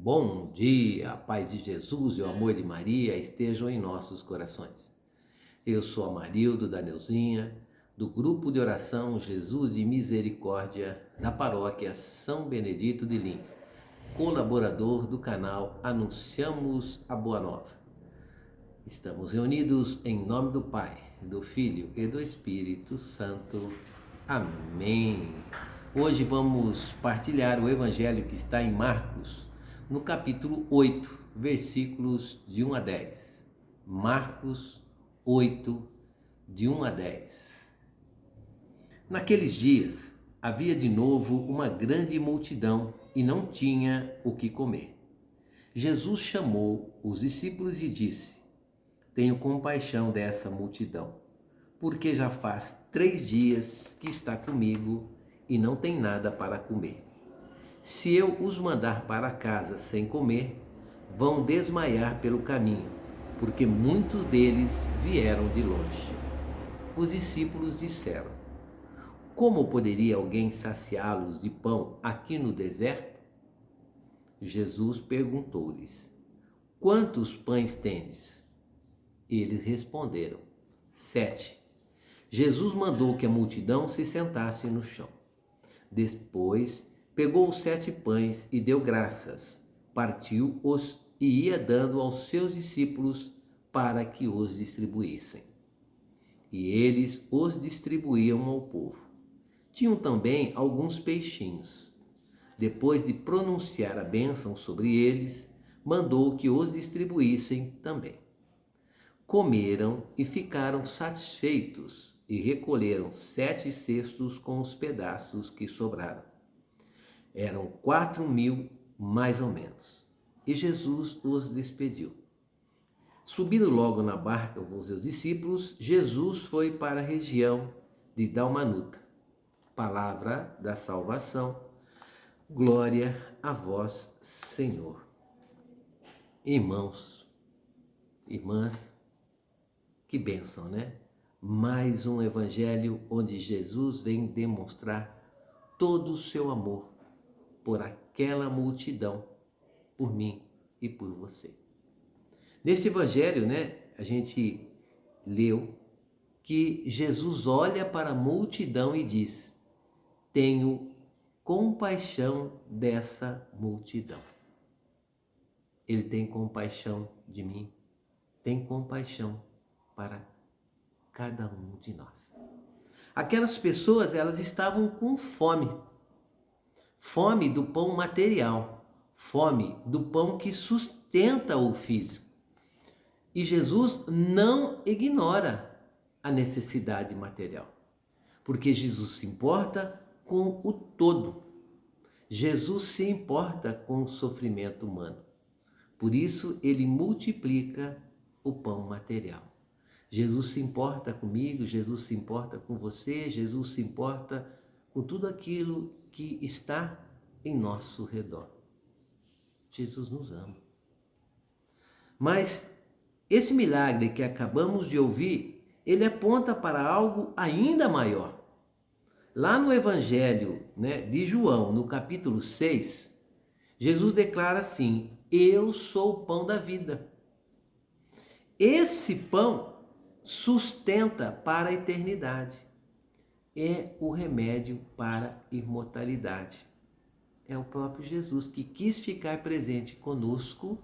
Bom dia, a paz de Jesus e o amor de Maria estejam em nossos corações. Eu sou Amarildo da Neuzinha, do grupo de oração Jesus de Misericórdia, da paróquia São Benedito de Lins, colaborador do canal Anunciamos a Boa Nova. Estamos reunidos em nome do Pai, do Filho e do Espírito Santo. Amém. Hoje vamos partilhar o evangelho que está em Marcos, no capítulo 8, versículos de 1 a 10. Marcos 8, de 1 a 10. Naqueles dias, havia de novo uma grande multidão e não tinha o que comer. Jesus chamou os discípulos e disse: Tenho compaixão dessa multidão, porque já faz 3 dias que está comigo e não tem nada para comer. Se eu os mandar para casa sem comer, vão desmaiar pelo caminho, porque muitos deles vieram de longe. Os discípulos disseram: Como poderia alguém saciá-los de pão aqui no deserto? Jesus perguntou-lhes: Quantos pães tendes? Eles responderam: 7. Jesus mandou que a multidão se sentasse no chão. Depois pegou os 7 pães e deu graças, partiu-os e ia dando aos seus discípulos para que os distribuíssem. E eles os distribuíam ao povo. Tinham também alguns peixinhos. Depois de pronunciar a bênção sobre eles, mandou que os distribuíssem também. Comeram e ficaram satisfeitos e recolheram 7 cestos com os pedaços que sobraram. Eram 4.000, mais ou menos. E Jesus os despediu. Subindo logo na barca com os seus discípulos, Jesus foi para a região de Dalmanuta. Palavra da salvação. Glória a vós, Senhor. Irmãos, irmãs, que bênção, né? Mais um evangelho onde Jesus vem demonstrar todo o seu amor por aquela multidão, por mim e por você. Nesse evangelho, né, a gente leu que Jesus olha para a multidão e diz: Tenho compaixão dessa multidão. Ele tem compaixão de mim, tem compaixão para cada um de nós. Aquelas pessoas, elas estavam com fome. Fome do pão material, fome do pão que sustenta o físico. E Jesus não ignora a necessidade material, porque Jesus se importa com o todo. Jesus se importa com o sofrimento humano. Por isso, ele multiplica o pão material. Jesus se importa comigo, Jesus se importa com você, Jesus se importa com tudo aquilo que está em nosso redor. Jesus nos ama. Mas esse milagre que acabamos de ouvir, ele aponta para algo ainda maior. Lá no Evangelho, né, de João, no capítulo 6, Jesus declara assim: Eu sou o pão da vida. Esse pão sustenta para a eternidade. É o remédio para a imortalidade. É o próprio Jesus que quis ficar presente conosco,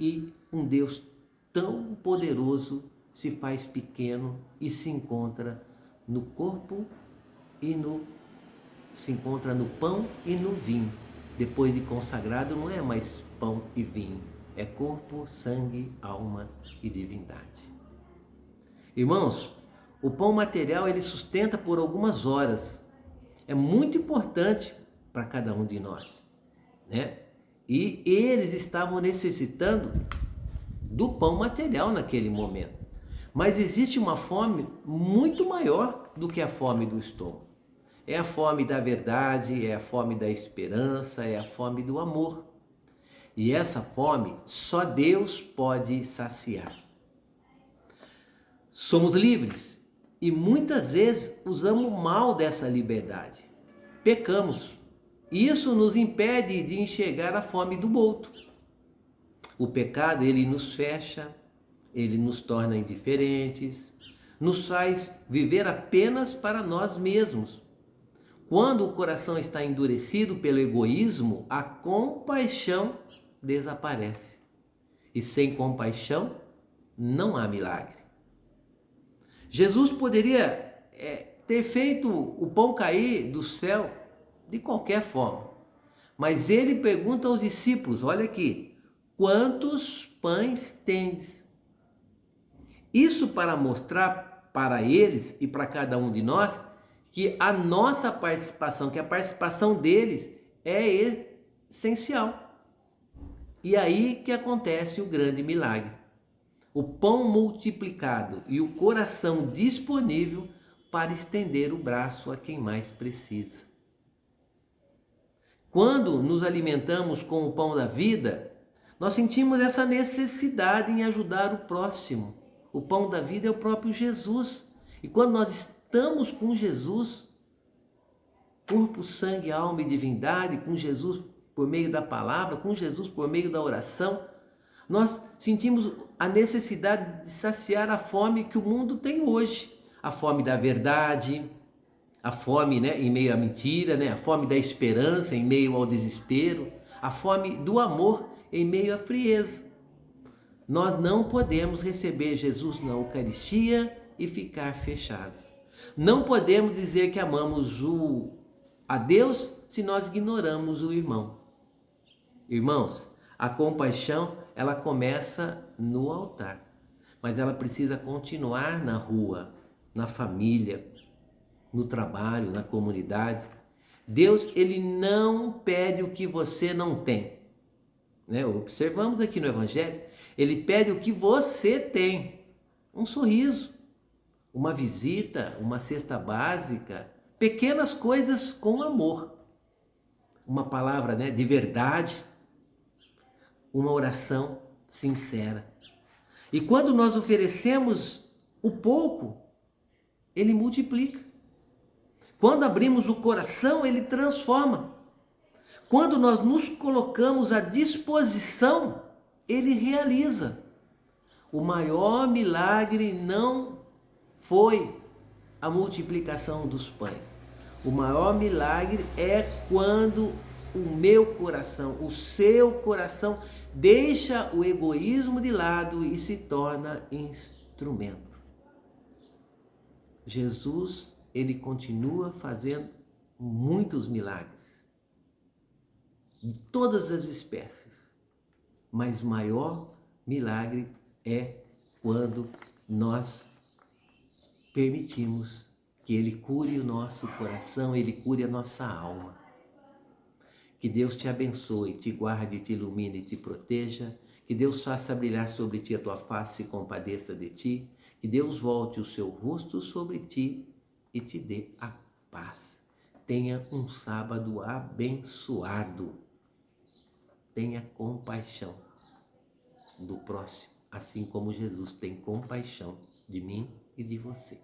e um Deus tão poderoso se faz pequeno e se encontra no corpo e se encontra no pão e no vinho. Depois de consagrado, não é mais pão e vinho, é corpo, sangue, alma e divindade. Irmãos, o pão material ele sustenta por algumas horas. É muito importante para cada um de nós, né? E eles estavam necessitando do pão material naquele momento. Mas existe uma fome muito maior do que a fome do estômago. É a fome da verdade, é a fome da esperança, é a fome do amor. E essa fome só Deus pode saciar. Somos livres e muitas vezes usamos mal dessa liberdade. Pecamos. Isso nos impede de enxergar a fome do outro. O pecado, ele nos fecha, ele nos torna indiferentes, nos faz viver apenas para nós mesmos. Quando o coração está endurecido pelo egoísmo, a compaixão desaparece. E sem compaixão, não há milagre. Jesus poderia ter feito o pão cair do céu de qualquer forma. Mas ele pergunta aos discípulos, olha aqui, quantos pães tendes? Isso para mostrar para eles e para cada um de nós que a nossa participação, que a participação deles é essencial. E aí que acontece o grande milagre. O pão multiplicado e o coração disponível para estender o braço a quem mais precisa. Quando nos alimentamos com o pão da vida, nós sentimos essa necessidade em ajudar o próximo. O pão da vida é o próprio Jesus. E quando nós estamos com Jesus, corpo, sangue, alma e divindade, com Jesus por meio da palavra, com Jesus por meio da oração, nós sentimos a necessidade de saciar a fome que o mundo tem hoje. A fome da verdade, a fome, em meio à mentira, a fome da esperança em meio ao desespero, a fome do amor em meio à frieza. Nós não podemos receber Jesus na Eucaristia e ficar fechados. Não podemos dizer que amamos a Deus se nós ignoramos o irmão. Irmãos, a compaixão, ela começa no altar, mas ela precisa continuar na rua, na família, no trabalho, na comunidade. Deus, ele não pede o que você não tem. Observamos aqui no Evangelho, ele pede o que você tem. Um sorriso, uma visita, uma cesta básica, pequenas coisas com amor. Uma palavra, de verdade, uma oração sincera. E quando nós oferecemos o pouco, ele multiplica. Quando abrimos o coração, ele transforma. Quando nós nos colocamos à disposição, ele realiza. O maior milagre não foi a multiplicação dos pães. O maior milagre é quando o meu coração, o seu coração, deixa o egoísmo de lado e se torna instrumento. Jesus, ele continua fazendo muitos milagres, de todas as espécies, mas o maior milagre é quando nós permitimos que ele cure o nosso coração, ele cure a nossa alma. Que Deus te abençoe, te guarde, te ilumine e te proteja. Que Deus faça brilhar sobre ti a tua face e compadeça de ti. Que Deus volte o seu rosto sobre ti e te dê a paz. Tenha um sábado abençoado. Tenha compaixão do próximo, assim como Jesus tem compaixão de mim e de você.